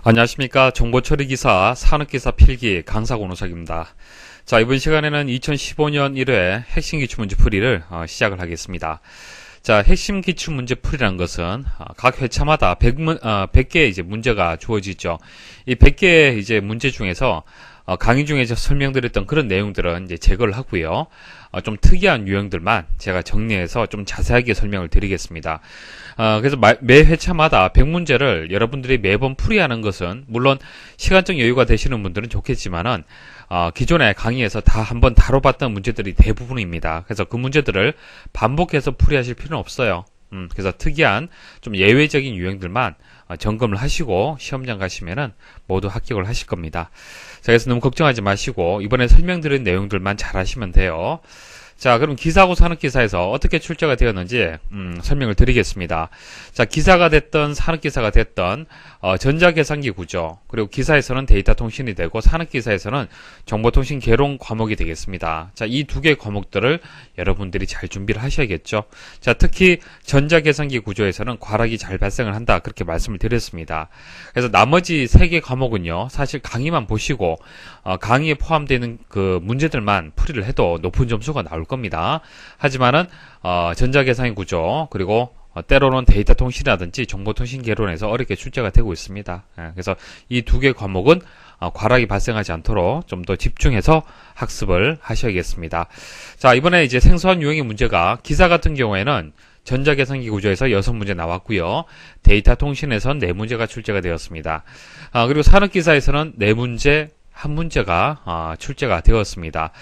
안녕하십니까. 정보처리기사 산업기사 필기 강사 권호석입니다. 자, 이번 시간에는 2015년 1회 핵심 기출문제 풀이를 시작을 하겠습니다. 자, 핵심 기출문제 풀이라는 것은 각 회차마다 100개의 이제 문제가 주어지죠. 이 100개의 이제 문제 중에서 강의 중에 설명드렸던 그런 내용들은 이제 제거를 하고요. 좀 특이한 유형들만 제가 정리해서 좀 자세하게 설명을 드리겠습니다. 그래서 매 회차마다 100문제를 여러분들이 매번 풀이하는 것은 물론 시간적 여유가 되시는 분들은 좋겠지만은 기존의 강의에서 다 한번 다뤄봤던 문제들이 대부분입니다. 그래서 그 문제들을 반복해서 풀이하실 필요는 없어요. 그래서 특이한 좀 예외적인 유형들만 점검을 하시고 시험장 가시면은 모두 합격을 하실 겁니다. 자, 그래서 너무 걱정하지 마시고 이번에 설명드린 내용들만 잘 하시면 돼요. 자, 그럼 기사하고 산업기사에서 어떻게 출제가 되었는지 설명을 드리겠습니다. 자, 기사가 됐던 산업기사가 됐던 전자계산기 구조, 그리고 기사에서는 데이터 통신이 되고 산업기사에서는 정보통신 개론 과목이 되겠습니다. 자, 이 두 개의 과목들을 여러분들이 잘 준비를 하셔야겠죠. 자, 특히 전자계산기 구조에서는 과락이 잘 발생을 한다, 그렇게 말씀을 드렸습니다. 그래서 나머지 세 개 과목은요, 사실 강의만 보시고 강의에 포함되어 있는 그 문제들만 풀이를 해도 높은 점수가 나올 겁니다. 하지만은 전자계산기 구조, 그리고 때로는 데이터 통신이라든지 정보통신 개론에서 어렵게 출제가 되고 있습니다. 그래서 이 두 개 과목은 과락이 발생하지 않도록 좀 더 집중해서 학습을 하셔야겠습니다. 자, 이번에 이제 생소한 유형의 문제가 기사 같은 경우에는 전자계산기 구조에서 6문제 나왔고요. 데이터 통신에선 4문제가 출제가 되었습니다. 그리고 산업기사에서는 4문제, 1문제가 출제가 되었습니다.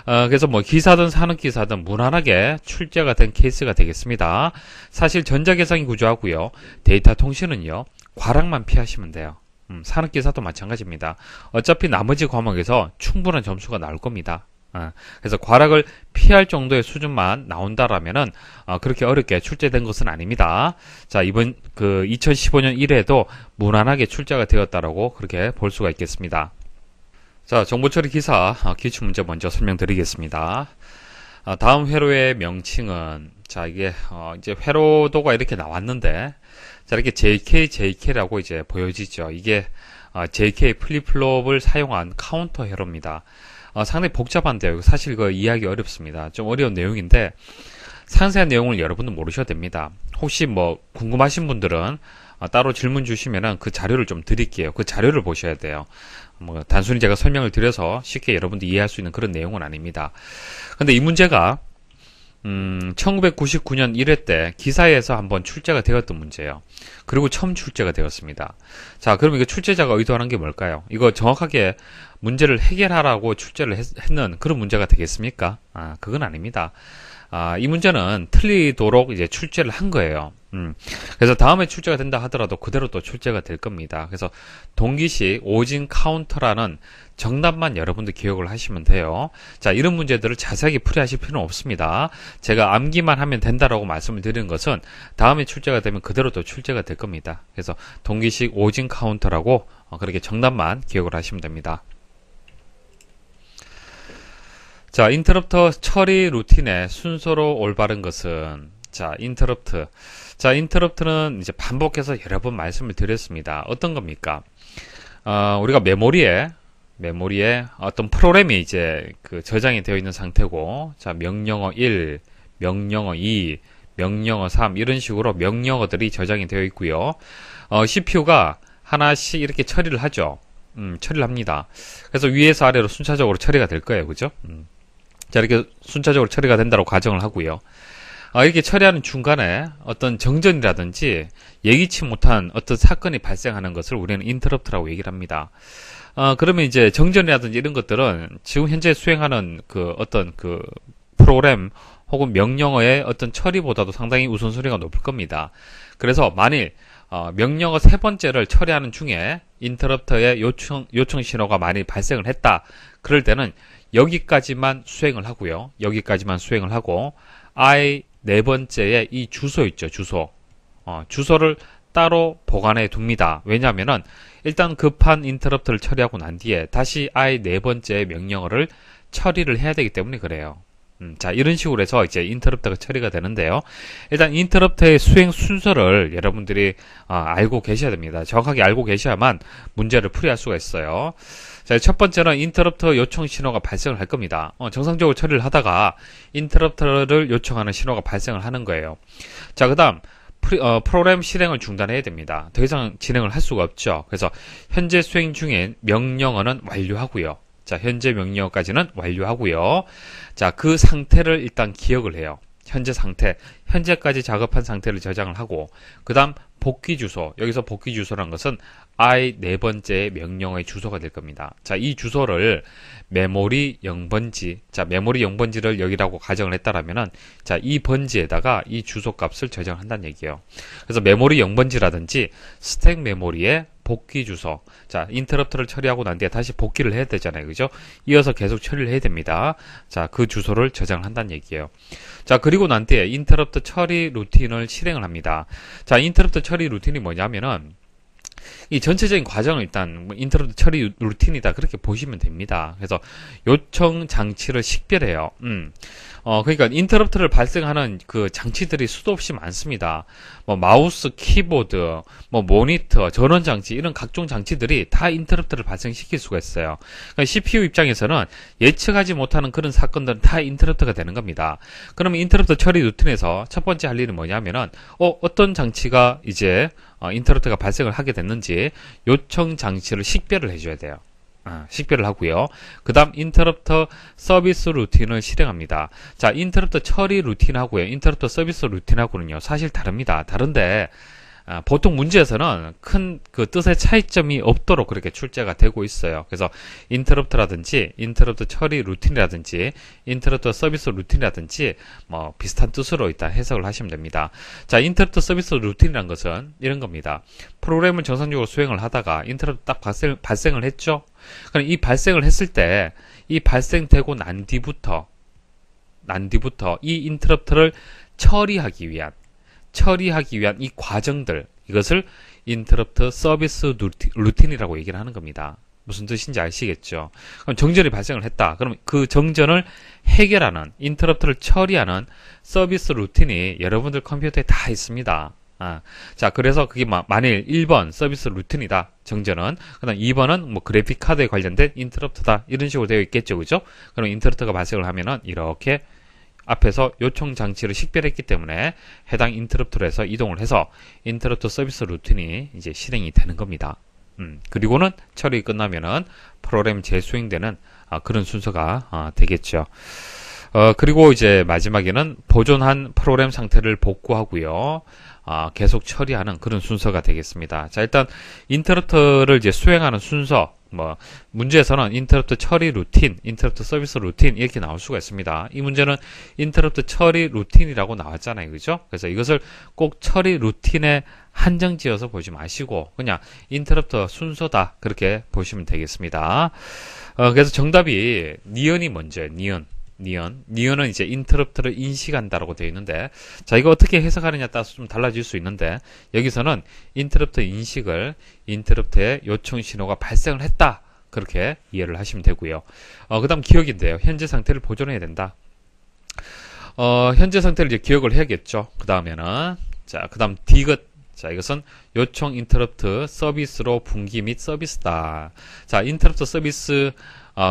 그래서 뭐 기사든 산업기사든 무난하게 출제가 된 케이스가 되겠습니다. 사실 전자계산기 구조하고요, 데이터 통신은요, 과락만 피하시면 돼요. 산업기사도 마찬가지입니다. 어차피 나머지 과목에서 충분한 점수가 나올 겁니다. 그래서 과락을 피할 정도의 수준만 나온다라면은 그렇게 어렵게 출제된 것은 아닙니다. 자, 이번 그 2015년 1회에도 무난하게 출제가 되었다라고 그렇게 볼 수가 있겠습니다. 자, 정보처리 기사 기출문제 먼저 설명드리겠습니다. 다음 회로의 명칭은, 자, 이게 이제 회로도가 이렇게 나왔는데, 자, 이렇게 JK라고 이제 보여지죠. 이게 JK 플립플롭을 사용한 카운터 회로입니다. 상당히 복잡한데요. 사실 이거 이해하기 어렵습니다. 좀 어려운 내용인데 상세한 내용을 여러분은 모르셔도 됩니다. 혹시 뭐 궁금하신 분들은 따로 질문 주시면은 그 자료를 좀 드릴게요. 그 자료를 보셔야 돼요. 뭐 단순히 제가 설명을 드려서 쉽게 여러분들 이해할 수 있는 그런 내용은 아닙니다. 근데 이 문제가 1999년 1회 때 기사에서 한번 출제가 되었던 문제예요. 그리고 처음 출제가 되었습니다. 자, 그럼 이거 출제자가 의도하는 게 뭘까요? 이거 정확하게 문제를 해결하라고 출제를 했는 그런 문제가 되겠습니까? 그건 아닙니다. 이 문제는 틀리도록 이제 출제를 한 거예요. 그래서 다음에 출제가 된다 하더라도 그대로 또 출제가 될 겁니다. 그래서 동기식 오진 카운터라는 정답만 여러분들 기억을 하시면 돼요. 자, 이런 문제들을 자세하게 풀이하실 필요는 없습니다. 제가 암기만 하면 된다라고 말씀을 드리는 것은 다음에 출제가 되면 그대로 또 출제가 될 겁니다. 그래서 동기식 오진 카운터라고 그렇게 정답만 기억을 하시면 됩니다. 자, 인터럽터 처리 루틴의 순서로 올바른 것은, 자, 인터럽트. 자, 인터럽트는 이제 반복해서 여러 번 말씀을 드렸습니다. 어떤 겁니까? 우리가 메모리에 어떤 프로그램이 이제 그 저장이 되어 있는 상태고, 자, 명령어 1, 명령어 2, 명령어 3, 이런 식으로 명령어들이 저장이 되어 있고요. CPU가 하나씩 이렇게 처리를 하죠. 처리를 합니다. 그래서 위에서 아래로 순차적으로 처리가 될 거예요. 그죠? 자, 이렇게 순차적으로 처리가 된다고 가정을 하고요. 이렇게 처리하는 중간에 어떤 정전이라든지 예기치 못한 어떤 사건이 발생하는 것을 우리는 인터럽트라고 얘기를 합니다. 그러면 이제 정전이라든지 이런 것들은 지금 현재 수행하는 그 어떤 그 프로그램 혹은 명령어의 어떤 처리보다도 상당히 우선순위가 높을 겁니다. 그래서 만일 명령어 세 번째를 처리하는 중에 인터럽터의 요청 신호가 만일 발생을 했다. 그럴 때는 여기까지만 수행을 하고요. 여기까지만 수행을 하고 I 네 번째에 이 주소 있죠. 주소를 따로 보관해 둡니다. 왜냐하면은 일단 급한 인터럽트를 처리하고 난 뒤에 다시 I 네 번째 명령어를 처리를 해야 되기 때문에 그래요. 자, 이런 식으로 해서 이제 인터럽트가 처리가 되는데요. 일단 인터럽트의 수행 순서를 여러분들이 알고 계셔야 됩니다. 정확하게 알고 계셔야만 문제를 풀이할 수가 있어요. 자, 첫 번째는 인터럽트 요청 신호가 발생을 할 겁니다. 정상적으로 처리를 하다가 인터럽트를 요청하는 신호가 발생을 하는 거예요. 자, 그 다음 프로그램 실행을 중단해야 됩니다. 더 이상 진행을 할 수가 없죠. 그래서 현재 수행 중인 명령어는 완료하고요. 자, 현재 명령어까지는 완료하고요. 자, 그 상태를 일단 기억을 해요. 현재 상태, 현재까지 작업한 상태를 저장을 하고, 그 다음 복귀 주소, 여기서 복귀 주소란 것은 I 네 번째 명령어의 주소가 될 겁니다. 자, 이 주소를 메모리 0번지, 자, 메모리 0번지를 여기라고 가정을 했다라면은, 자, 이 번지에다가 이 주소 값을 저장한다는 얘기예요. 그래서 메모리 0번지라든지 스택 메모리에 복귀 주소. 자, 인터럽트를 처리하고 난 뒤에 다시 복귀를 해야 되잖아요. 그죠? 이어서 계속 처리를 해야 됩니다. 자, 그 주소를 저장을 한다는 얘기예요. 자, 그리고 난 뒤에 인터럽트 처리 루틴을 실행을 합니다. 자, 인터럽트 처리 루틴이 뭐냐면은 이 전체적인 과정을 일단 인터럽트 처리 루틴이다 그렇게 보시면 됩니다. 그래서 요청 장치를 식별해요. 그러니까 인터럽트를 발생하는 그 장치들이 수도 없이 많습니다. 뭐 마우스, 키보드, 뭐 모니터, 전원 장치 이런 각종 장치들이 다 인터럽트를 발생시킬 수가 있어요. 그러니까 CPU 입장에서는 예측하지 못하는 그런 사건들은 다 인터럽트가 되는 겁니다. 그러면 인터럽트 처리 루틴에서 첫 번째 할 일은 뭐냐면은 어떤 장치가 이제 인터럽트가 발생을 하게 됐는지 요청 장치를 식별을 해줘야 돼요. 식별을 하고요. 그 다음 인터럽트 서비스 루틴을 실행합니다. 자, 인터럽트 처리 루틴하고요. 인터럽트 서비스 루틴하고는요. 사실 다릅니다. 다른데 보통 문제에서는 큰 그 뜻의 차이점이 없도록 그렇게 출제가 되고 있어요. 그래서 인터럽트라든지 인터럽트 처리 루틴이라든지 인터럽트 서비스 루틴이라든지 뭐 비슷한 뜻으로 일단 해석을 하시면 됩니다. 자, 인터럽트 서비스 루틴이란 것은 이런 겁니다. 프로그램을 정상적으로 수행을 하다가 인터럽트 딱 발생을 했죠. 그럼 이 발생을 했을 때 이 발생되고 난 뒤부터 이 인터럽트를 처리하기 위한 이 과정들, 이것을 인터럽트 서비스 루틴이라고 얘기를 하는 겁니다. 무슨 뜻인지 아시겠죠? 그럼 정전이 발생을 했다. 그럼 그 정전을 해결하는, 인터럽트를 처리하는 서비스 루틴이 여러분들 컴퓨터에 다 있습니다. 자, 그래서 그게 만일 1번 서비스 루틴이다. 정전은. 그 다음 2번은 뭐 그래픽 카드에 관련된 인터럽트다. 이런 식으로 되어 있겠죠. 그죠? 그럼 인터럽트가 발생을 하면은 이렇게 앞에서 요청 장치를 식별했기 때문에 해당 인터럽트로 해서 이동을 해서 인터럽트 서비스 루틴이 이제 실행이 되는 겁니다. 그리고는 처리 끝나면은 프로그램 재수행되는 그런 순서가 되겠죠. 그리고 이제 마지막에는 보존한 프로그램 상태를 복구하고요. 계속 처리하는 그런 순서가 되겠습니다. 자, 일단 인터럽트를 이제 수행하는 순서, 뭐 문제에서는 인터럽트 처리 루틴, 인터럽트 서비스 루틴 이렇게 나올 수가 있습니다. 이 문제는 인터럽트 처리 루틴이라고 나왔잖아요. 그죠? 그래서 이것을 꼭 처리 루틴에 한정지어서 보지 마시고 그냥 인터럽트 순서다 그렇게 보시면 되겠습니다. 그래서 정답이 니은이 먼저예요. 니은은 이제 인터럽트를 인식한다라고 되어 있는데, 자, 이거 어떻게 해석하느냐에 따라서 좀 달라질 수 있는데, 여기서는 인터럽트 인식을 인터럽트의 요청 신호가 발생을 했다. 그렇게 이해를 하시면 되고요. 그 다음 기억인데요. 현재 상태를 보존해야 된다. 현재 상태를 이제 기억을 해야겠죠. 그 다음에는, 자, 그 다음 디귿. 자, 이것은 요청 인터럽트 서비스로 분기 및 서비스다. 자, 인터럽트 서비스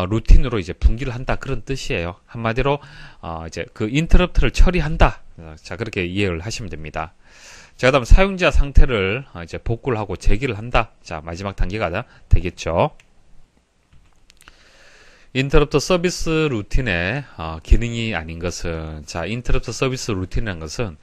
루틴으로 이제 분기를 한다 그런 뜻이에요. 한마디로 이제 그 인터럽트를 처리한다. 자, 그렇게 이해를 하시면 됩니다. 자, 그다음 사용자 상태를 이제 복구를 하고 재기를 한다. 자, 마지막 단계가 되겠죠. 인터럽트 서비스 루틴의 기능이 아닌 것은, 자, 인터럽트 서비스 루틴이라는 것은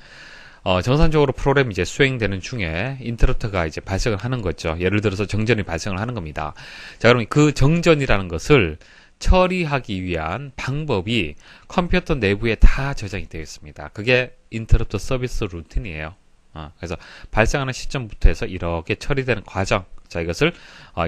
정상적으로 프로그램이 이제 수행되는 중에 인터럽트가 이제 발생을 하는 거죠. 예를 들어서 정전이 발생을 하는 겁니다. 자, 그럼 그 정전이라는 것을 처리하기 위한 방법이 컴퓨터 내부에 다 저장이 되어 있습니다. 그게 인터럽트 서비스 루틴이에요. 그래서 발생하는 시점부터 해서 이렇게 처리되는 과정. 자, 이것을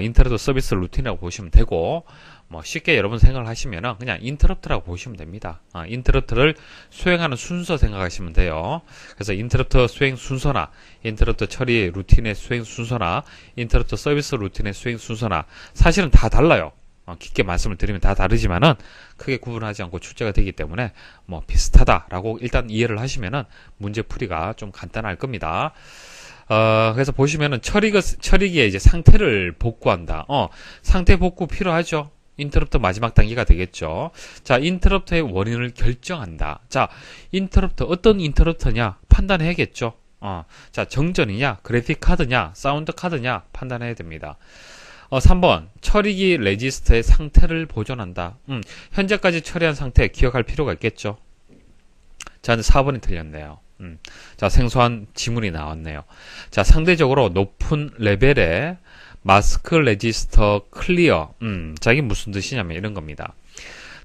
인터럽트 서비스 루틴이라고 보시면 되고, 뭐 쉽게 여러분 생각을 하시면은 그냥 인터럽트라고 보시면 됩니다. 인터럽트를 수행하는 순서 생각하시면 돼요. 그래서 인터럽트 수행 순서나 인터럽트 처리 루틴의 수행 순서나 인터럽트 서비스 루틴의 수행 순서나 사실은 다 달라요. 깊게 말씀을 드리면 다 다르지만은 크게 구분하지 않고 출제가 되기 때문에 뭐 비슷하다라고 일단 이해를 하시면은 문제 풀이가 좀 간단할 겁니다. 그래서 보시면은 처리기에 이제 상태를 복구한다. 상태 복구 필요하죠. 인터럽터 마지막 단계가 되겠죠. 자, 인터럽터의 원인을 결정한다. 자, 인터럽터 어떤 인터럽터냐 판단해야겠죠. 자, 정전이냐, 그래픽 카드냐, 사운드 카드냐 판단해야 됩니다. 3번 처리기 레지스터의 상태를 보존한다. 현재까지 처리한 상태 기억할 필요가 있겠죠. 자, 4번이 틀렸네요. 자, 생소한 지문이 나왔네요. 자, 상대적으로 높은 레벨의 마스크 레지스터 클리어. 자, 이게 무슨 뜻이냐면 이런 겁니다.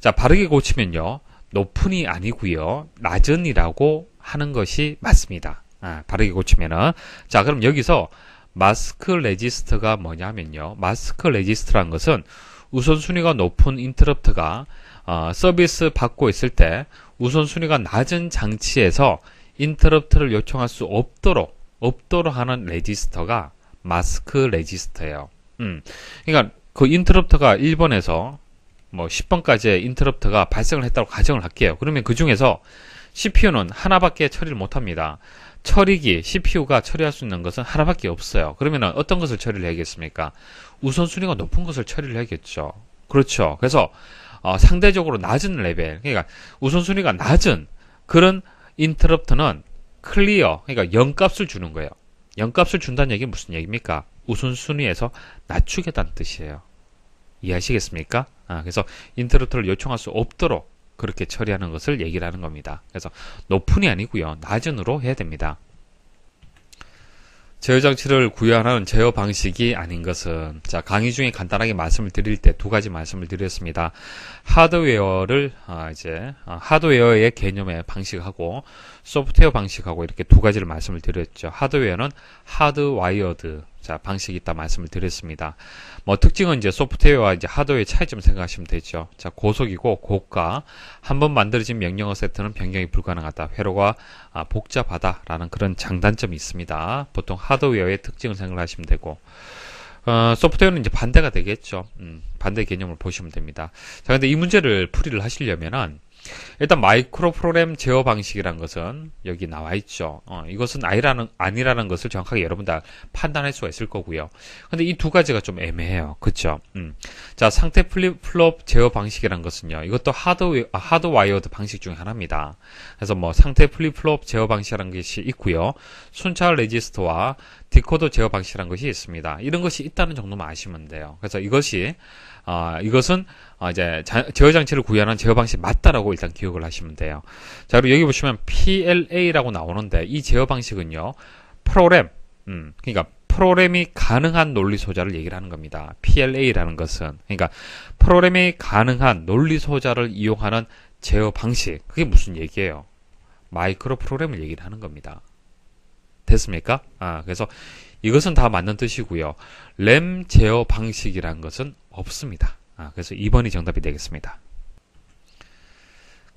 자, 바르게 고치면요, 높은이 아니고요, 낮은이라고 하는 것이 맞습니다. 바르게 고치면은. 자, 그럼 여기서 마스크 레지스터가 뭐냐면요, 마스크 레지스터란 것은 우선순위가 높은 인터럽트가 서비스 받고 있을 때 우선순위가 낮은 장치에서 인터럽트를 요청할 수 없도록 하는 레지스터가 마스크 레지스터예요. 그러니까 그 인터럽트가 1번에서 뭐 10번까지의 인터럽트가 발생을 했다고 가정을 할게요. 그러면 그 중에서 CPU는 하나밖에 처리를 못합니다. 처리기, CPU가 처리할 수 있는 것은 하나밖에 없어요. 그러면 어떤 것을 처리를 해야겠습니까? 우선순위가 높은 것을 처리를 해야겠죠. 그렇죠. 그래서 상대적으로 낮은 레벨, 그러니까 우선순위가 낮은 그런 인터럽트는 클리어, 그러니까 0값을 주는 거예요. 0값을 준다는 얘기는 무슨 얘기입니까? 우선순위에서 낮추겠다는 뜻이에요. 이해하시겠습니까? 그래서 인터럽트를 요청할 수 없도록 그렇게 처리하는 것을 얘기를 하는 겁니다. 그래서 높은이 아니고요, 낮은으로 해야 됩니다. 제어 장치를 구현하는 제어 방식이 아닌 것은, 자, 강의 중에 간단하게 말씀을 드릴 때 두 가지 말씀을 드렸습니다. 하드웨어를 하드웨어의 개념의 방식하고 소프트웨어 방식하고 이렇게 두 가지를 말씀을 드렸죠. 하드웨어는 하드와이어드 방식이 있다 말씀을 드렸습니다. 뭐 특징은 이제 소프트웨어와 이제 하드웨어의 차이점 생각하시면 되죠. 자, 고속이고 고가, 한번 만들어진 명령어 세트는 변경이 불가능하다. 회로가 복잡하다라는 그런 장단점이 있습니다. 보통 하드웨어의 특징을 생각하시면 되고, 소프트웨어는 이제 반대가 되겠죠. 반대 개념을 보시면 됩니다. 자, 근데 이 문제를 풀이를 하시려면은 일단 마이크로 프로그램 제어 방식이라는 것은 여기 나와 있죠. 이것은 아니라는 것을 정확하게 여러분 다 판단할 수가 있을 거고요. 근데 이 두 가지가 좀 애매해요. 그쵸? 자, 상태 플립플롭 제어 방식이라는 것은요, 이것도 하드와이어드 방식 중에 하나입니다. 그래서 뭐 상태 플립플롭 제어 방식이라는 것이 있고요, 순찰 레지스터와 디코더 제어 방식이라는 것이 있습니다. 이런 것이 있다는 정도만 아시면 돼요. 그래서 이것은 이제 제어 장치를 구현한 제어 방식이 맞다라고 일단 기억을 하시면 돼요. 자, 그리고 여기 보시면 PLA라고 나오는데 이 제어 방식은요, 그러니까 프로그램이 가능한 논리 소자를 얘기를 하는 겁니다. PLA라는 것은, 그러니까 프로그램이 가능한 논리 소자를 이용하는 제어 방식. 그게 무슨 얘기예요? 마이크로 프로그램을 얘기를 하는 겁니다. 됐습니까? 그래서 이것은 다 맞는 뜻이고요. 램 제어 방식이라는 것은 없습니다. 그래서 2번이 정답이 되겠습니다.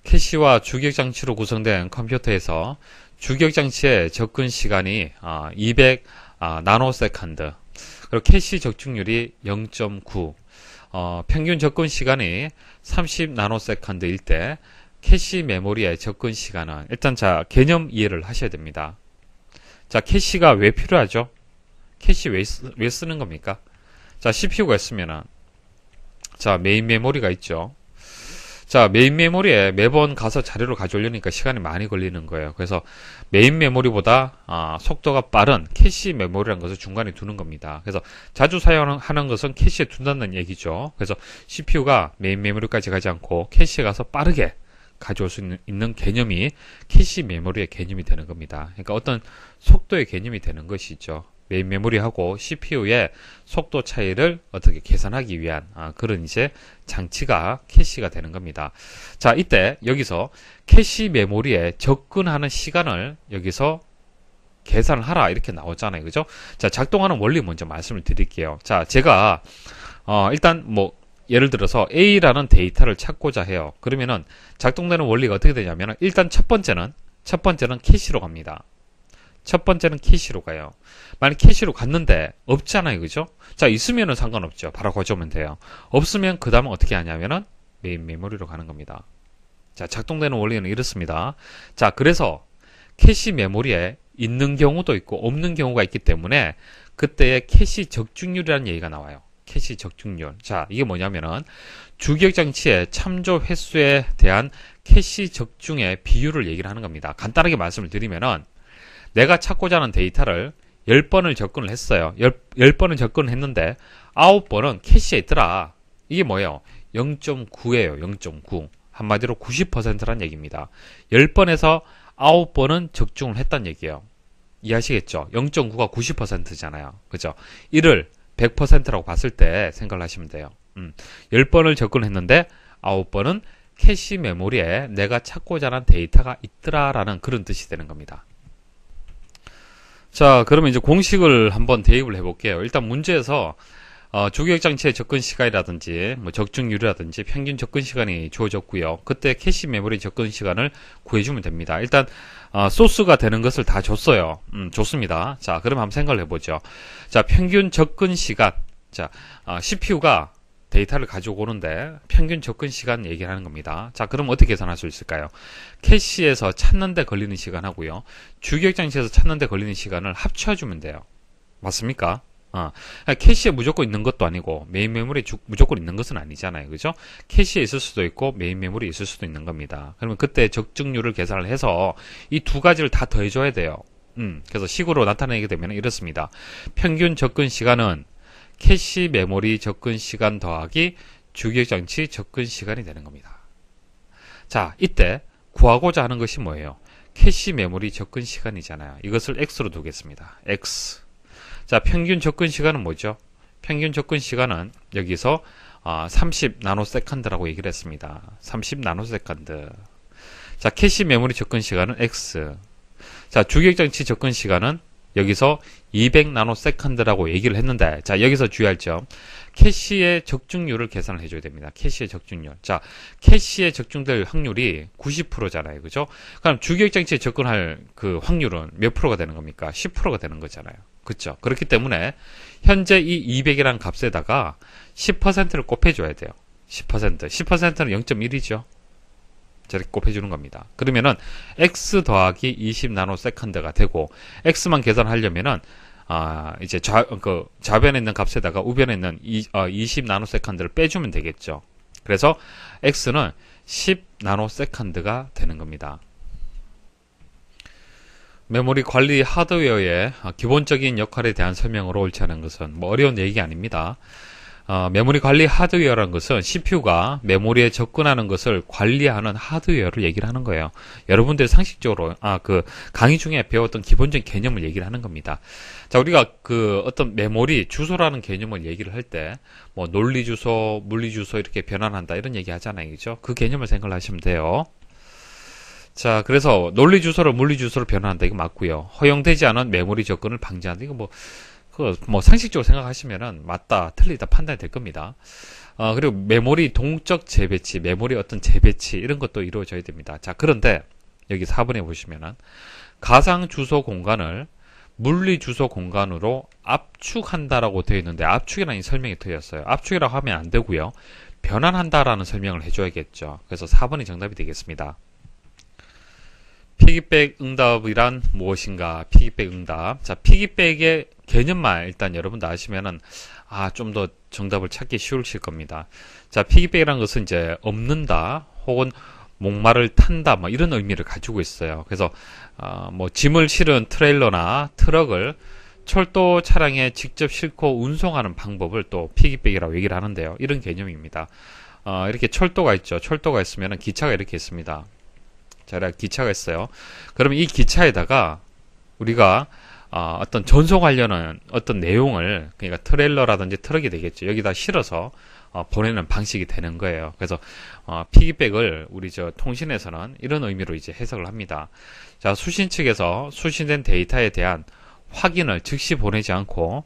캐시와 주격장치로 구성된 컴퓨터에서 주격장치의 접근 시간이 200 나노세컨드, 그리고 캐시 적중률이 0.9, 평균 접근 시간이 30 나노세컨드일 때 캐시 메모리의 접근 시간은, 일단 자, 개념 이해를 하셔야 됩니다. 자, 캐시가 왜 필요하죠? 캐시 왜 쓰는 겁니까? 자, CPU가 있으면은, 자, 메인 메모리가 있죠. 자, 메인 메모리에 매번 가서 자료를 가져오려니까 시간이 많이 걸리는 거예요. 그래서 메인 메모리보다 속도가 빠른 캐시 메모리라는 것을 중간에 두는 겁니다. 그래서 자주 사용하는 것은 캐시에 둔다는 얘기죠. 그래서 CPU가 메인 메모리까지 가지 않고 캐시에 가서 빠르게 가져올 수 있는 개념이 캐시 메모리의 개념이 되는 겁니다. 그러니까 어떤 속도의 개념이 되는 것이죠. 메인 메모리하고 CPU의 속도 차이를 어떻게 계산하기 위한 그런 이제 장치가 캐시가 되는 겁니다. 자, 이때 여기서 캐시 메모리에 접근하는 시간을 여기서 계산을 하라 이렇게 나오잖아요. 그죠? 자, 작동하는 원리 먼저 말씀을 드릴게요. 자, 제가 일단 뭐 예를 들어서 A라는 데이터를 찾고자 해요. 그러면은 작동되는 원리가 어떻게 되냐면은, 일단 첫 번째는 캐시로 갑니다. 첫 번째는 캐시로 가요. 만약 캐시로 갔는데 없잖아요. 그죠? 자, 있으면은 상관없죠. 바로 가져오면 돼요. 없으면 그 다음은 어떻게 하냐면은 메인 메모리로 가는 겁니다. 자, 작동되는 원리는 이렇습니다. 자, 그래서 캐시 메모리에 있는 경우도 있고 없는 경우가 있기 때문에 그때의 캐시 적중률이라는 얘기가 나와요. 캐시 적중률. 자, 이게 뭐냐면은 주기억 장치의 참조 횟수에 대한 캐시 적중의 비율을 얘기를 하는 겁니다. 간단하게 말씀을 드리면은 내가 찾고자 하는 데이터를 10번을 접근을 했어요. 10번을 접근을 했는데 9번은 캐시에 있더라. 이게 뭐예요? 0.9예요. 0.9. 한마디로 90%란 얘기입니다. 10번에서 9번은 적중을 했단 얘기예요. 이해하시겠죠? 0.9가 90%잖아요. 그죠? 이를 100%라고 봤을 때 생각을 하시면 돼요. 10번을 접근했는데 9번은 캐시 메모리에 내가 찾고자 하는 데이터가 있더라라는 그런 뜻이 되는 겁니다. 자, 그러면 이제 공식을 한번 대입을 해볼게요. 일단 문제에서 주기억 장치의 접근 시간이라든지 뭐 적중률이라든지 평균 접근 시간이 주어졌고요. 그때 캐시 메모리 접근 시간을 구해주면 됩니다. 일단 소스가 되는 것을 다 줬어요. 좋습니다. 자, 그럼 한번 생각을 해보죠. 자, 평균 접근 시간. 자, CPU가 데이터를 가지고 오는데 평균 접근 시간 얘기를 하는 겁니다. 자, 그럼 어떻게 계산할 수 있을까요? 캐시에서 찾는데 걸리는 시간하고요. 주기억 장치에서 찾는데 걸리는 시간을 합쳐주면 돼요. 맞습니까? 캐시에 무조건 있는 것도 아니고 메인 메모리에 무조건 있는 것은 아니잖아요. 그죠? 캐시에 있을 수도 있고 메인 메모리에 있을 수도 있는 겁니다. 그러면 그때 적중률을 계산을 해서 이 두 가지를 다 더해줘야 돼요. 그래서 식으로 나타내게 되면 이렇습니다. 평균 접근 시간은 캐시 메모리 접근 시간 더하기 주기억 장치 접근 시간이 되는 겁니다. 자, 이때 구하고자 하는 것이 뭐예요? 캐시 메모리 접근 시간이잖아요. 이것을 X로 두겠습니다. X. 자, 평균 접근 시간은 뭐죠? 평균 접근 시간은 여기서 30 나노세컨드라고 얘기를 했습니다. 30 나노세컨드. 자, 캐시 메모리 접근 시간은 X. 자, 주기억 장치 접근 시간은 여기서 200 나노세컨드라고 얘기를 했는데, 자, 여기서 주의할 점, 캐시의 적중률을 계산을 해줘야 됩니다. 캐시의 적중률. 자, 캐시에 적중될 확률이 90%잖아요. 그죠? 그럼 주기억 장치에 접근할 그 확률은 몇 프로가 되는 겁니까? 10%가 되는 거잖아요. 그렇죠? 그렇기 때문에 현재 이 200이라는 값에다가 10%를 곱해줘야 돼요. 10%. 10%는 0.1이죠. 저렇게 곱해주는 겁니다. 그러면은 x 더하기 20 나노세컨드가 되고, x만 계산하려면은 이제 좌변에 있는 값에다가 우변에 있는 20 나노세컨드를 빼주면 되겠죠. 그래서 x는 10 나노세컨드가 되는 겁니다. 메모리 관리 하드웨어의 기본적인 역할에 대한 설명으로 옳지 않은 것은 뭐 어려운 얘기 아닙니다. 메모리 관리 하드웨어라는 것은 CPU가 메모리에 접근하는 것을 관리하는 하드웨어를 얘기를 하는 거예요. 여러분들이 상식적으로 그 강의 중에 배웠던 기본적인 개념을 얘기를 하는 겁니다. 자, 우리가 그 어떤 메모리 주소라는 개념을 얘기를 할 때 뭐 논리 주소, 물리 주소 이렇게 변환한다 이런 얘기 하잖아요. 그죠? 그 개념을 생각을 하시면 돼요. 자, 그래서 논리 주소를 물리 주소로 변환한다 이거 맞고요. 허용되지 않은 메모리 접근을 방지한다 이거 뭐 상식적으로 생각하시면은 맞다, 틀리다 판단이 될 겁니다. 그리고 메모리 동적 재배치, 메모리 어떤 재배치 이런 것도 이루어져야 됩니다. 자, 그런데 여기 4번에 보시면은 가상 주소 공간을 물리 주소 공간으로 압축한다라고 되어 있는데 압축이라는 설명이 틀렸어요. 압축이라고 하면 안 되고요. 변환한다라는 설명을 해줘야겠죠. 그래서 4번이 정답이 되겠습니다. 피기백 응답이란 무엇인가? 피기백 응답. 자, 피기백의 개념만 일단 여러분도 아시면은 좀 더 정답을 찾기 쉬우실 겁니다. 자, 피기백이라는 것은 이제 없는다 혹은 목마를 탄다 뭐 이런 의미를 가지고 있어요. 그래서 뭐 짐을 실은 트레일러나 트럭을 철도 차량에 직접 싣고 운송하는 방법을 또 피기백이라고 얘기를 하는데요. 이런 개념입니다. 이렇게 철도가 있죠. 철도가 있으면 기차가 이렇게 있습니다. 자, 기차가 있어요. 그러면 이 기차에다가 우리가 어떤 전송하려는 어떤 내용을, 그러니까 트레일러라든지 트럭이 되겠죠. 여기다 실어서 보내는 방식이 되는 거예요. 그래서 피기백을 우리 통신에서는 이런 의미로 이제 해석을 합니다. 자, 수신 측에서 수신된 데이터에 대한 확인을 즉시 보내지 않고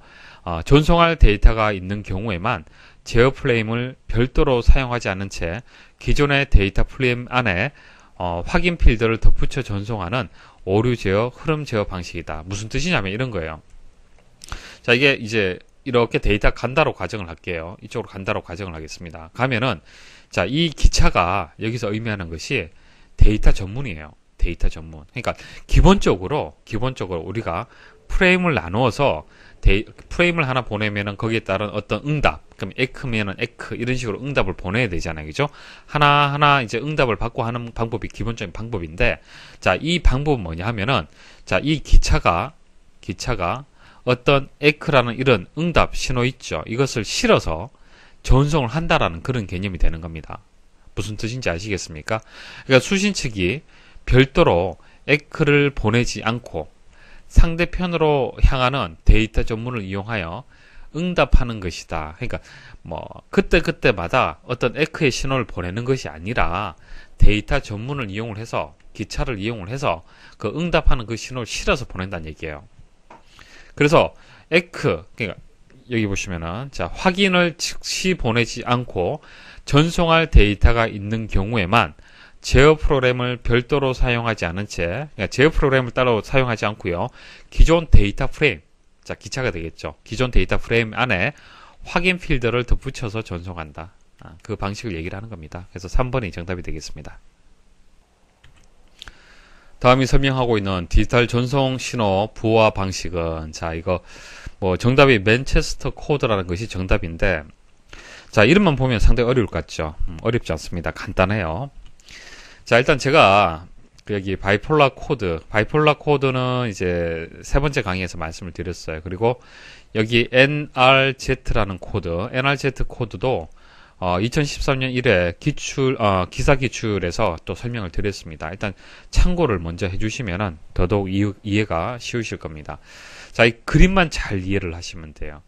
전송할 데이터가 있는 경우에만 제어 프레임을 별도로 사용하지 않은 채 기존의 데이터 프레임 안에 확인 필드를 덧붙여 전송하는 오류 제어, 흐름 제어 방식이다. 무슨 뜻이냐면 이런 거예요. 자, 이게 이제 이렇게 데이터 간다로 가정을 할게요. 이쪽으로 간다로 가정을 하겠습니다. 가면은, 자, 이 기차가 여기서 의미하는 것이 데이터 전문이에요. 데이터 전문. 그러니까 기본적으로 우리가 프레임을 나누어서 프레임을 하나 보내면은 거기에 따른 어떤 응답, 그럼 에크면은 에크 이런 식으로 응답을 보내야 되잖아요, 그죠? 하나하나 이제 응답을 받고 하는 방법이 기본적인 방법인데, 자, 이 방법은 뭐냐 하면은, 자, 이 기차가 어떤 에크라는 이런 응답 신호 있죠. 이것을 실어서 전송을 한다라는 그런 개념이 되는 겁니다. 무슨 뜻인지 아시겠습니까? 그러니까 수신 측이 별도로 에크를 보내지 않고 상대편으로 향하는 데이터 전문을 이용하여 응답하는 것이다. 그러니까 뭐 그때마다 어떤 에크의 신호를 보내는 것이 아니라 데이터 전문을 이용을 해서 기차를 이용을 해서 그 응답하는 그 신호를 실어서 보낸다는 얘기예요. 그래서 에크, 그러니까 여기 보시면은 자, 확인을 즉시 보내지 않고 전송할 데이터가 있는 경우에만 제어 프로그램을 별도로 사용하지 않은 채, 그러니까 제어 프로그램을 따로 사용하지 않고요. 기존 데이터 프레임, 자, 기차가 되겠죠. 기존 데이터 프레임 안에 확인 필드를 덧붙여서 전송한다. 그 방식을 얘기를 하는 겁니다. 그래서 3번이 정답이 되겠습니다. 다음이 설명하고 있는 디지털 전송 신호 부호화 방식은, 자, 이거 뭐 정답이 맨체스터 코드라는 것이 정답인데, 자, 이름만 보면 상당히 어려울 것 같죠. 어렵지 않습니다. 간단해요. 자, 일단 제가 여기 바이폴라 코드는 이제 세 번째 강의에서 말씀을 드렸어요. 그리고 여기 NRZ라는 NRZ 코드도 2013년 1회 기사 기출에서 또 설명을 드렸습니다. 일단 참고를 먼저 해주시면은 더더욱 이해가 쉬우실 겁니다. 자, 이 그림만 잘 이해를 하시면 돼요.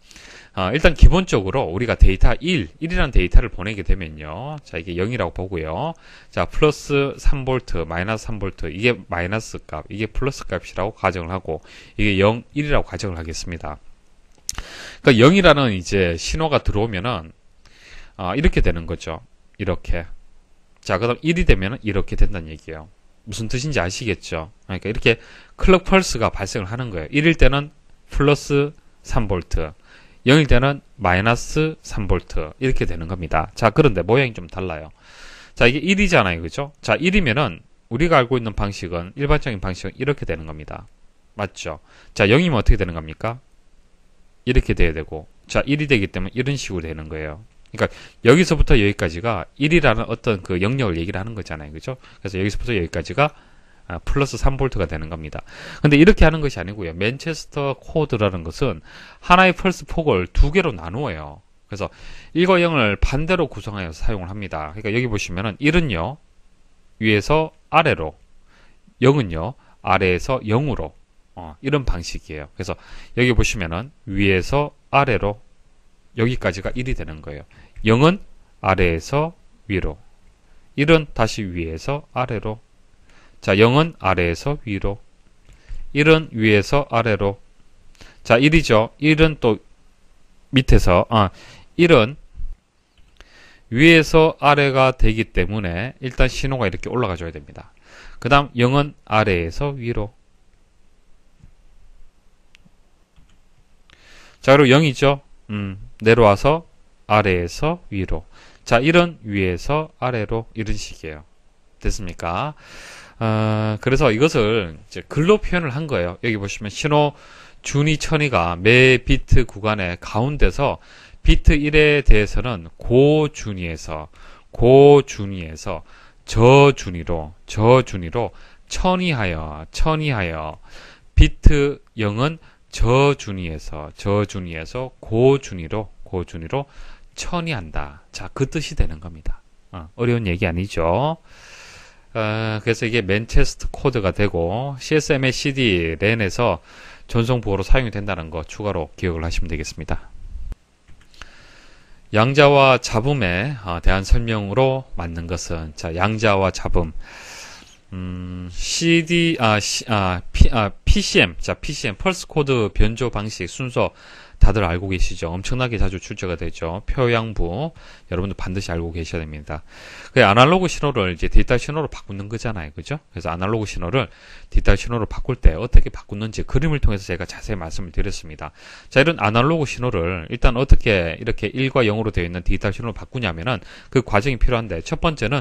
일단 기본적으로 우리가 데이터 1이라는 데이터를 보내게 되면요. 자, 이게 0이라고 보고요. 자, 플러스 3V, 마이너스 3V, 이게 마이너스 값, 이게 플러스 값이라고 가정을 하고, 이게 0, 1이라고 가정을 하겠습니다. 그러니까 0이라는 이제 신호가 들어오면은, 이렇게 되는 거죠. 이렇게. 자, 그 다음 1이 되면은 이렇게 된다는 얘기예요. 무슨 뜻인지 아시겠죠? 그러니까 이렇게 클럭 펄스가 발생을 하는 거예요. 1일 때는 플러스 3V, 0일 때는 마이너스 3V 이렇게 되는 겁니다. 자, 그런데 모양이 좀 달라요. 자, 이게 1이잖아요. 그죠? 자, 1이면은 우리가 알고 있는 방식은 일반적인 방식은 이렇게 되는 겁니다. 맞죠? 자, 0이면 어떻게 되는 겁니까? 이렇게 돼야 되고, 자, 1이 되기 때문에 이런 식으로 되는 거예요. 그러니까 여기서부터 여기까지가 1이라는 어떤 그 영역을 얘기를 하는 거잖아요. 그죠? 그래서 여기서부터 여기까지가 플러스 3V가 되는 겁니다. 근데 이렇게 하는 것이 아니고요. 맨체스터 코드라는 것은 하나의 펄스 폭을 두 개로 나누어요. 그래서 1과 0을 반대로 구성하여 사용을 합니다. 그러니까 여기 보시면은 1은요, 위에서 아래로, 0은요, 아래에서 0으로, 이런 방식이에요. 그래서 여기 보시면은 위에서 아래로, 여기까지가 1이 되는 거예요. 0은 아래에서 위로, 1은 다시 위에서 아래로, 자, 0은 아래에서 위로, 1은 위에서 아래로. 자, 1이죠. 1은 또 밑에서, 1은 위에서 아래가 되기 때문에 일단 신호가 이렇게 올라가 줘야 됩니다. 그 다음 0은 아래에서 위로. 자, 그리고 0이죠. 내려와서 아래에서 위로. 자, 1은 위에서 아래로. 이런 식이에요. 됐습니까? 그래서 이것을 이제 글로 표현을 한 거예요. 여기 보시면 신호 준위 천위가 매 비트 구간의 가운데서 비트 1에 대해서는 고준위에서 저준위로 천위하여 비트 0은 저준위에서 고준위로 천위한다. 자, 그 뜻이 되는 겁니다. 어려운 얘기 아니죠. 그래서 이게 맨체스터 코드가 되고 CSMA CD 랜에서 전송 보호로 사용이 된다는 거 추가로 기억을 하시면 되겠습니다. 양자와 잡음에 대한 설명으로 맞는 것은, 자, 양자와 잡음, PCM, 자, PCM 펄스 코드 변조 방식 순서 다들 알고 계시죠? 엄청나게 자주 출제가 되죠. 표양부 여러분들 반드시 알고 계셔야 됩니다. 그 아날로그 신호를 이제 디지털 신호로 바꾸는 거잖아요, 그죠? 그래서 아날로그 신호를 디지털 신호로 바꿀 때 어떻게 바꾸는지 그림을 통해서 제가 자세히 말씀을 드렸습니다. 자, 이런 아날로그 신호를 일단 어떻게 이렇게 1과 0으로 되어 있는 디지털 신호로 바꾸냐면은 그 과정이 필요한데, 첫 번째는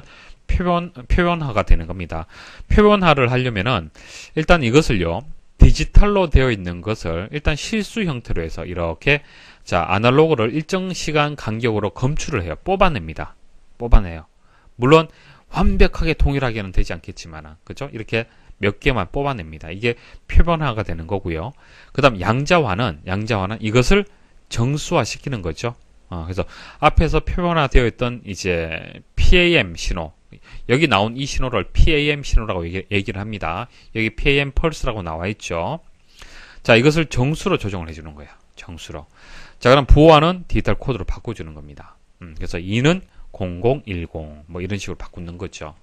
표현화가 되는 겁니다. 표현화를 하려면은 일단 이것을요, 디지털로 되어 있는 것을 일단 실수 형태로 해서 이렇게, 자, 아날로그를 일정 시간 간격으로 검출을 해요. 뽑아냅니다. 뽑아내요. 물론 완벽하게 동일하게는 되지 않겠지만, 그죠? 이렇게 몇 개만 뽑아냅니다. 이게 표현화가 되는 거고요. 그 다음 양자화는 이것을 정수화 시키는 거죠. 그래서 앞에서 표현화되어 있던 이제 PAM 신호, 여기 나온 이 신호를 PAM 신호라고 얘기를 합니다. 여기 PAM 펄스라고 나와 있죠. 자, 이것을 정수로 조정을 해주는 거예요. 정수로. 자, 그럼 보호하는 디지털 코드로 바꿔주는 겁니다. 그래서 2는 0010 뭐 이런 식으로 바꾸는 거죠.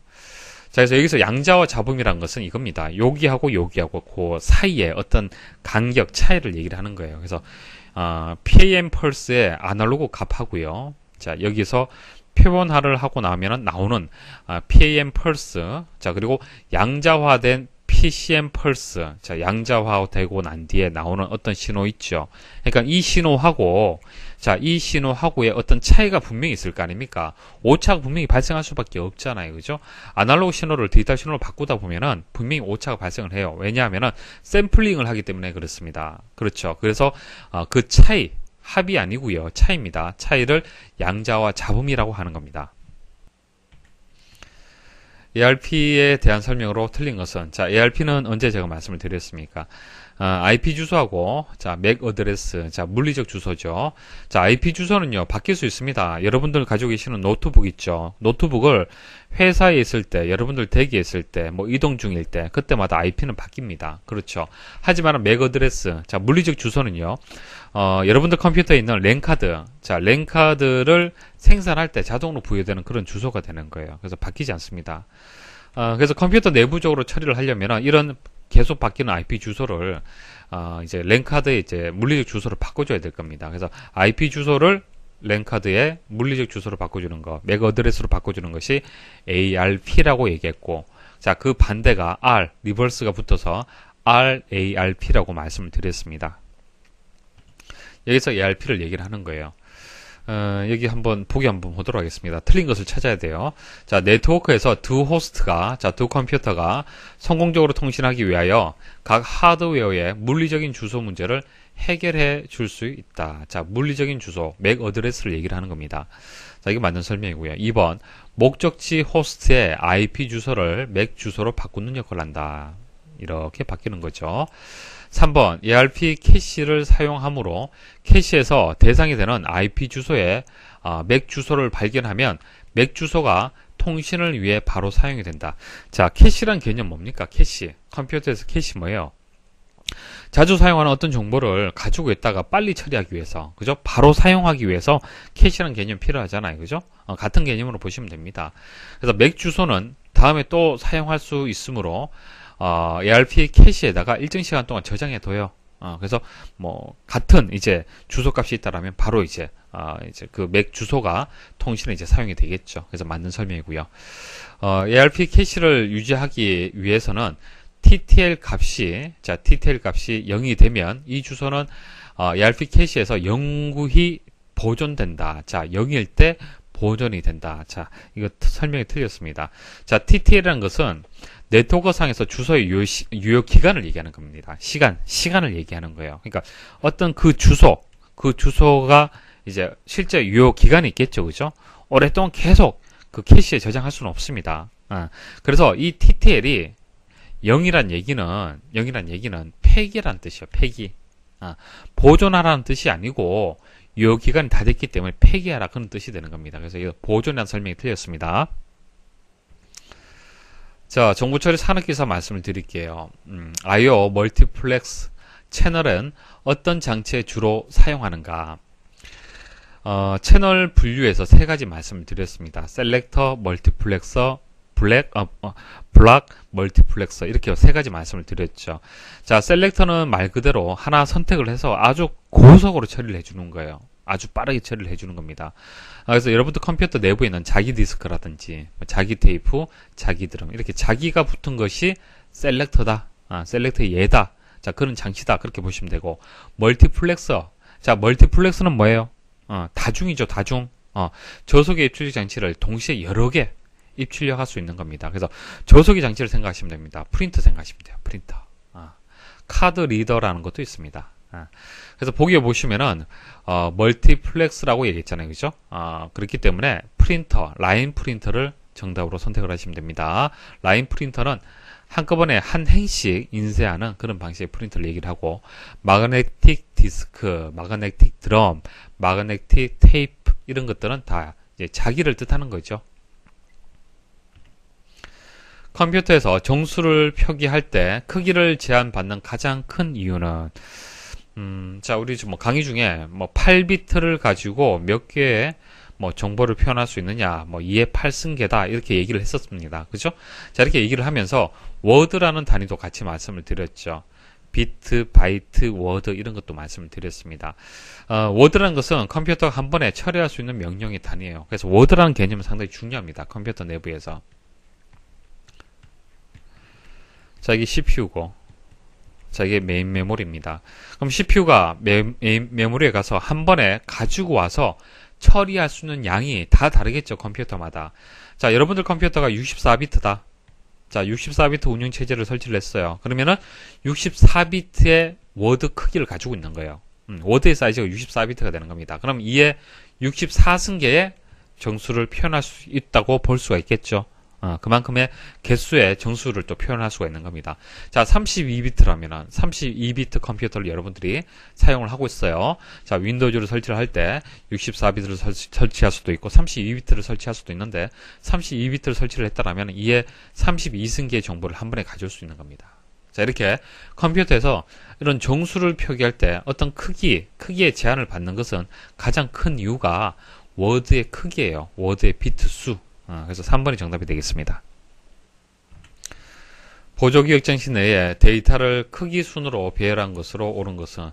자, 그래서 여기서 양자와 잡음이란 것은 이겁니다. 여기하고 여기하고 그 사이에 어떤 간격 차이를 얘기를 하는 거예요. 그래서 PAM 펄스의 아날로그 값하고요. 자, 여기서 표현화를 하고 나면은 나오는 PAM 펄스, 자, 그리고 양자화된 PCM 펄스, 자, 양자화되고 난 뒤에 나오는 어떤 신호 있죠. 그러니까 이 신호하고, 자, 이 신호하고의 어떤 차이가 분명히 있을 거 아닙니까? 오차가 분명히 발생할 수밖에 없잖아요, 그죠? 아날로그 신호를 디지털 신호로 바꾸다 보면은 분명히 오차가 발생을 해요. 왜냐하면은 샘플링을 하기 때문에 그렇습니다. 그렇죠. 그래서 그 차이, 합이 아니고요, 차이입니다. 차이를 양자와 잡음이라고 하는 겁니다. ARP에 대한 설명으로 틀린 것은, 자, ARP는 언제 제가 말씀을 드렸습니까? IP 주소하고, 자, MAC 어드레스, 자, 물리적 주소죠. 자, IP 주소는요, 바뀔 수 있습니다. 여러분들 가지고 계시는 노트북 있죠. 노트북을 회사에 있을 때, 여러분들 댁에 있을 때, 뭐 이동 중일 때, 그때마다 IP는 바뀝니다. 그렇죠. 하지만 MAC 어드레스, 자, 물리적 주소는요, 여러분들 컴퓨터에 있는 랜카드, 자, 랜카드를 생산할 때 자동으로 부여되는 그런 주소가 되는 거예요. 그래서 바뀌지 않습니다. 그래서 컴퓨터 내부적으로 처리를 하려면 이런 계속 바뀌는 IP 주소를 이제 랜카드에 이제 물리적 주소를 바꿔줘야 될 겁니다. 그래서 IP 주소를 랜카드에 물리적 주소로 바꿔주는 거, 맥 어드레스로 바꿔주는 것이 ARP라고 얘기했고, 자, 그 반대가 R, 리버스가 붙어서 RARP라고 말씀을 드렸습니다. 여기서 ARP를 얘기를 하는 거예요. 여기 한번 보기 한번 보도록 하겠습니다. 틀린 것을 찾아야 돼요. 자, 네트워크에서 두 호스트가, 자, 두 컴퓨터가 성공적으로 통신하기 위하여 각 하드웨어의 물리적인 주소 문제를 해결해 줄 수 있다. 자, 물리적인 주소, 맥 어드레스를 얘기를 하는 겁니다. 자, 이게 맞는 설명이고요. 2번, 목적지 호스트의 IP 주소를 맥 주소로 바꾸는 역할을 한다. 이렇게 바뀌는 거죠. 3번, ARP 캐시를 사용하므로 캐시에서 대상이 되는 IP 주소에 맥 주소를 발견하면 맥 주소가 통신을 위해 바로 사용이 된다. 자, 캐시란 개념 뭡니까? 캐시. 컴퓨터에서 캐시 뭐예요? 자주 사용하는 어떤 정보를 가지고 있다가 빨리 처리하기 위해서, 그죠? 바로 사용하기 위해서 캐시라는 개념 필요하잖아요, 그죠? 같은 개념으로 보시면 됩니다. 그래서 맥 주소는 다음에 또 사용할 수 있으므로 ARP 캐시에다가 일정 시간 동안 저장해 둬요. 그래서 뭐 같은 이제 주소 값이 있다라면 바로 이제 그 맥 주소가 통신에 이제 사용이 되겠죠. 그래서 맞는 설명이고요. ARP 캐시를 유지하기 위해서는 TTL 값이, 자, TTL 값이 0이 되면 이 주소는 ARP 캐시에서 영구히 보존된다. 자, 0일 때 보존이 된다. 자, 이거 설명이 틀렸습니다. 자, TTL이라는 것은 네트워크 상에서 주소의 유효 기간을 얘기하는 겁니다. 시간을 얘기하는 거예요. 그러니까 어떤 그 주소가 이제 실제 유효 기간이 있겠죠, 그죠? 오랫동안 계속 그 캐시에 저장할 수는 없습니다. 그래서 이 TTL이 0이란 얘기는 폐기란 뜻이에요. 폐기. 보존하라는 뜻이 아니고 유효 기간이 다 됐기 때문에 폐기하라 그런 뜻이 되는 겁니다. 그래서 이거 보존이라는 설명이 틀렸습니다. 자, 정보처리 산업기사 말씀을 드릴게요. I/O 멀티플렉스 채널은 어떤 장치에 주로 사용하는가? 채널 분류에서 세 가지 말씀을 드렸습니다. 셀렉터, 멀티플렉서, 블락, 멀티플렉서 이렇게 세 가지 말씀을 드렸죠. 자, 셀렉터는 말 그대로 하나 선택을 해서 아주 고속으로 처리를 해주는 거예요. 아주 빠르게 처리를 해주는 겁니다. 그래서 여러분들 컴퓨터 내부에 있는 자기 디스크라든지 자기 테이프, 자기 드럼 이렇게 자기가 붙은 것이 셀렉터다. 셀렉터의 얘다. 자, 그런 장치다. 그렇게 보시면 되고 멀티플렉서. 자, 멀티플렉서는 뭐예요? 다중이죠. 다중. 저속의 입출력 장치를 동시에 여러 개 입출력할 수 있는 겁니다. 그래서 저속의 장치를 생각하시면 됩니다. 프린터 생각하시면 돼요. 프린터. 카드 리더라는 것도 있습니다. 그래서 보기에 보시면은 멀티플렉스라고 얘기했잖아요. 그죠? 그렇기 때문에 프린터, 라인 프린터를 정답으로 선택을 하시면 됩니다. 라인 프린터는 한꺼번에 한 행씩 인쇄하는 그런 방식의 프린터를 얘기를 하고, 마그네틱 디스크, 마그네틱 드럼, 마그네틱 테이프 이런 것들은 다 이제 자기를 뜻하는 거죠. 컴퓨터에서 정수를 표기할 때 크기를 제한받는 가장 큰 이유는 자, 우리 뭐 강의 중에 뭐 8비트를 가지고 몇 개의 뭐 정보를 표현할 수 있느냐, 뭐 2의 8승계다 이렇게 얘기를 했었습니다. 그죠? 자, 이렇게 얘기를 하면서 워드라는 단위도 같이 말씀을 드렸죠. 비트, 바이트, 워드 이런 것도 말씀을 드렸습니다. 워드라는 것은 컴퓨터가 한 번에 처리할 수 있는 명령의 단위예요. 그래서 워드라는 개념은 상당히 중요합니다. 컴퓨터 내부에서. 자, 이게 CPU고, 자, 이게 메인 메모리입니다. 그럼 CPU가 메인 메모리에 가서 한 번에 가지고 와서 처리할 수 있는 양이 다 다르겠죠, 컴퓨터마다. 자, 여러분들 컴퓨터가 64비트다. 자, 64비트 운영체제를 설치를 했어요. 그러면은 64비트의 워드 크기를 가지고 있는 거예요. 워드의 사이즈가 64비트가 되는 겁니다. 그럼 이에 64승계의 정수를 표현할 수 있다고 볼 수가 있겠죠. 그만큼의 개수의 정수를 또 표현할 수가 있는 겁니다. 자, 32비트라면은 32비트 컴퓨터를 여러분들이 사용을 하고 있어요. 자, 윈도우즈를 설치를 할 때 64비트를 설치할 수도 있고 32비트를 설치할 수도 있는데 32비트를 설치를 했다라면 이에 32승계의 정보를 한 번에 가져올 수 있는 겁니다. 자, 이렇게 컴퓨터에서 이런 정수를 표기할 때 어떤 크기의 제한을 받는 것은 가장 큰 이유가 워드의 크기예요. 워드의 비트 수. 그래서 3번이 정답이 되겠습니다. 보조기억장치 내에 데이터를 크기 순으로 배열한 것으로 옳은 것은,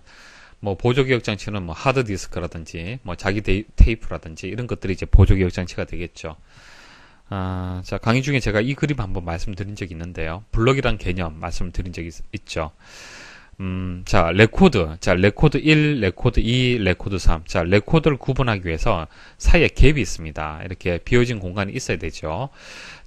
뭐 보조기억장치는 뭐 하드디스크라든지 뭐 자기 테이프라든지 이런 것들이 이제 보조기억장치가 되겠죠. 자, 강의 중에 제가 이 그림 한번 말씀드린 적이 있는데요. 블럭이란 개념 말씀드린 적이 있죠. 자, 레코드. 자, 레코드 1, 레코드 2, 레코드 3. 자, 레코드를 구분하기 위해서 사이에 갭이 있습니다. 이렇게 비어진 공간이 있어야 되죠.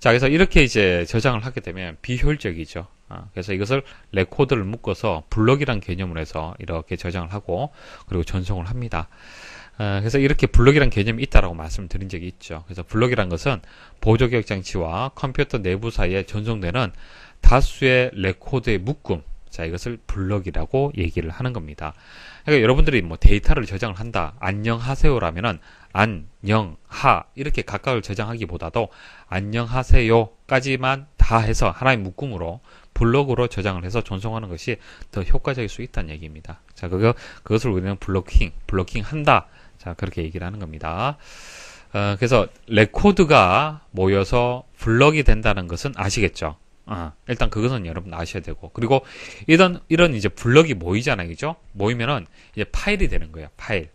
자, 그래서 이렇게 이제 저장을 하게 되면 비효율적이죠. 그래서 이것을 레코드를 묶어서 블럭이란 개념으로 해서 이렇게 저장을 하고, 그리고 전송을 합니다. 그래서 이렇게 블럭이란 개념이 있다라고 말씀드린 적이 있죠. 그래서 블럭이란 것은 보조기억 장치와 컴퓨터 내부 사이에 전송되는 다수의 레코드의 묶음. 자, 이것을 블럭이라고 얘기를 하는 겁니다. 그러니까 여러분들이 뭐 데이터를 저장을 한다. 안녕하세요라면은 안녕하 이렇게 각각을 저장하기보다도 안녕하세요까지만 다 해서 하나의 묶음으로 블럭으로 저장을 해서 전송하는 것이 더 효과적일 수 있다는 얘기입니다. 자, 그것을 우리는 블로킹 한다. 자, 그렇게 얘기를 하는 겁니다. 그래서 레코드가 모여서 블럭이 된다는 것은 아시겠죠? 일단 그것은 여러분 아셔야 되고, 그리고 이런 이제 블럭이 모이잖아요. 그죠? 모이면은 이제 파일이 되는 거예요. 파일.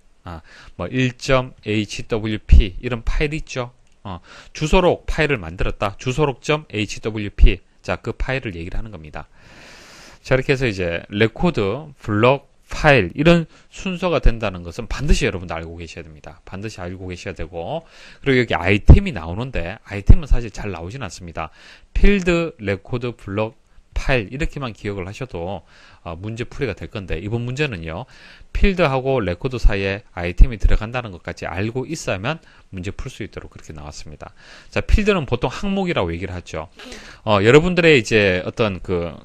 뭐 1.hwp 이런 파일이 있죠. 주소록 파일을 만들었다. 주소록.hwp. 자, 그 파일을 얘기를 하는 겁니다. 자, 이렇게 해서 이제 레코드, 블럭, 파일 이런 순서가 된다는 것은 반드시 여러분들 알고 계셔야 됩니다. 반드시 알고 계셔야 되고, 그리고 여기 아이템이 나오는데 아이템은 사실 잘 나오진 않습니다. 필드, 레코드, 블럭, 파일 이렇게만 기억을 하셔도 문제 풀이가 될 건데, 이번 문제는요 필드하고 레코드 사이에 아이템이 들어간다는 것까지 알고 있어야만 문제 풀 수 있도록 그렇게 나왔습니다. 자, 필드는 보통 항목이라고 얘기를 하죠. 여러분들의 이제 어떤 그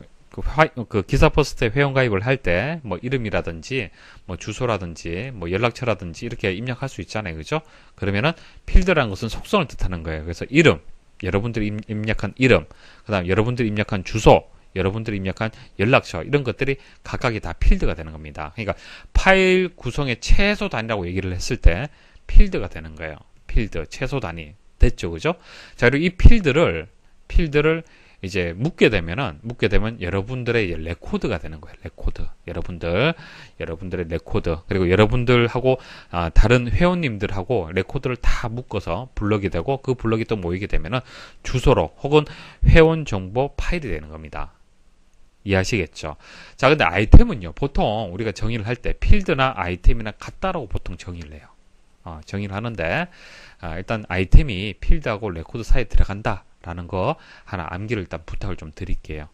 기사 포스트에 회원가입을 할 때, 뭐, 이름이라든지, 뭐, 주소라든지, 뭐, 연락처라든지, 이렇게 입력할 수 있잖아요. 그죠? 그러면은, 필드라는 것은 속성을 뜻하는 거예요. 그래서 이름, 여러분들이 입력한 이름, 그 다음 여러분들이 입력한 주소, 여러분들이 입력한 연락처, 이런 것들이 각각이 다 필드가 되는 겁니다. 그러니까, 파일 구성의 최소 단위라고 얘기를 했을 때, 필드가 되는 거예요. 필드, 최소 단위. 됐죠? 그죠? 자, 그리고 이 필드를 필드를 이제 묶게 되면 여러분들의 이제 레코드가 되는 거예요. 레코드. 여러분들의 레코드. 그리고 여러분들하고 다른 회원님들하고 레코드를 다 묶어서 블럭이 되고 그 블럭이 또 모이게 되면은 주소록 혹은 회원 정보 파일이 되는 겁니다. 이해하시겠죠? 자, 근데 아이템은요, 보통 우리가 정의를 할 때 필드나 아이템이나 같다라고 보통 정의를 해요. 정의를 하는데, 일단 아이템이 필드하고 레코드 사이에 들어간다 라는 거 하나 암기를 일단 부탁을 좀 드릴게요.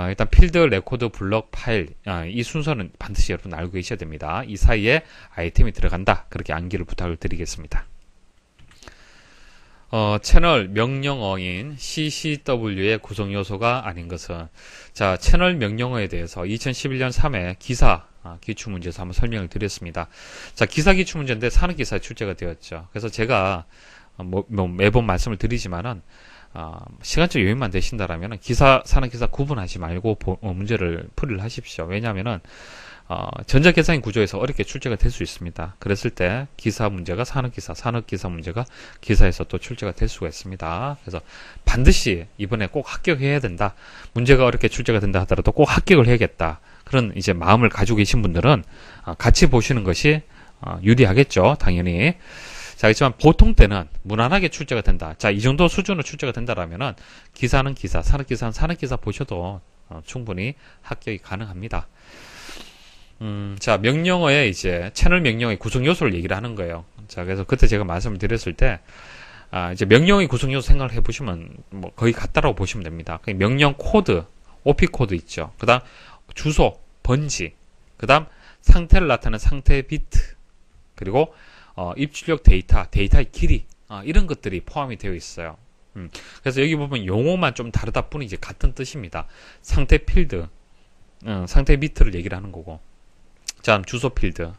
일단 필드, 레코드, 블럭, 파일, 이 순서는 반드시 여러분 알고 계셔야 됩니다. 이 사이에 아이템이 들어간다. 그렇게 암기를 부탁을 드리겠습니다. 채널 명령어인 CCW의 구성 요소가 아닌 것은, 자, 채널 명령어에 대해서 2011년 3회 기사 기출문제에서 한번 설명을 드렸습니다. 자, 기사 기출문제인데 산업기사에 출제가 되었죠. 그래서 제가 매번 말씀을 드리지만은 시간적 여유만 되신다라면 산업기사 구분하지 말고 문제를 풀이를 하십시오. 왜냐하면은 전자계산 구조에서 어렵게 출제가 될 수 있습니다. 그랬을 때 기사 문제가 산업기사 문제가 기사에서 또 출제가 될 수가 있습니다. 그래서 반드시 이번에 꼭 합격해야 된다. 문제가 어렵게 출제가 된다 하더라도 꼭 합격을 해야겠다. 그런 이제 마음을 가지고 계신 분들은 같이 보시는 것이 유리하겠죠. 당연히. 자, 그렇지만 보통 때는 무난하게 출제가 된다. 자, 이 정도 수준으로 출제가 된다라면은 기사는 기사, 산업기사는 산업기사 보셔도 충분히 합격이 가능합니다. 자, 명령어에 이제 채널 명령어의 구성 요소를 얘기를 하는 거예요. 자, 그래서 그때 제가 말씀을 드렸을 때, 이제 명령어의 구성 요소 생각을 해보시면 뭐 거의 같다라고 보시면 됩니다. 명령 코드, OP 코드 있죠. 그 다음 주소, 번지, 그 다음 상태를 나타내는 상태 비트, 그리고 입출력 데이터의 길이, 이런 것들이 포함이 되어 있어요. 그래서 여기 보면 용어만 좀 다르다 뿐이지 같은 뜻입니다. 상태 필드, 상태 비트를 얘기를 하는 거고, 자, 주소 필드,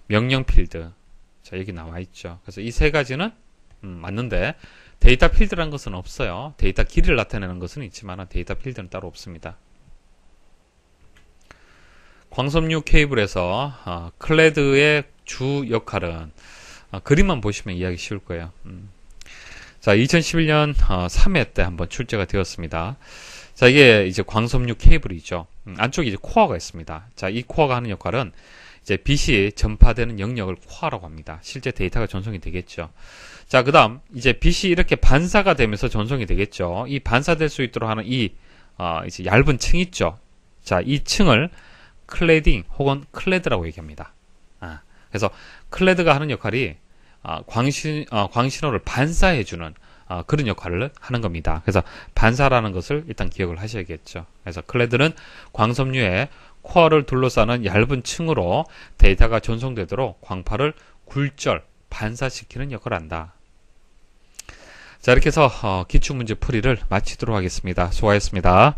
명령 필드, 자, 여기 나와 있죠. 그래서 이 세 가지는 맞는데 데이터 필드라는 것은 없어요. 데이터 길이를 나타내는 것은 있지만 데이터 필드는 따로 없습니다. 광섬유 케이블에서 클레드의 주 역할은, 그림만 보시면 이해하기 쉬울 거예요. 자, 2011년 3회 때 한번 출제가 되었습니다. 자, 이게 이제 광섬유 케이블이죠. 안쪽에 이제 코어가 있습니다. 자, 이 코어가 하는 역할은 이제 빛이 전파되는 영역을 코어라고 합니다. 실제 데이터가 전송이 되겠죠. 자, 그 다음 이제 빛이 이렇게 반사가 되면서 전송이 되겠죠. 이 반사될 수 있도록 하는 이제 얇은 층 있죠. 자, 이 층을 클레딩 혹은 클레드라고 얘기합니다. 그래서 클레드가 하는 역할이 광신호를 반사해주는 그런 역할을 하는 겁니다. 그래서 반사라는 것을 일단 기억을 하셔야겠죠. 그래서 클레드는 광섬유의 코어를 둘러싸는 얇은 층으로 데이터가 전송되도록 광파를 굴절, 반사시키는 역할을 한다. 자, 이렇게 해서 기출문제 풀이를 마치도록 하겠습니다. 수고하셨습니다.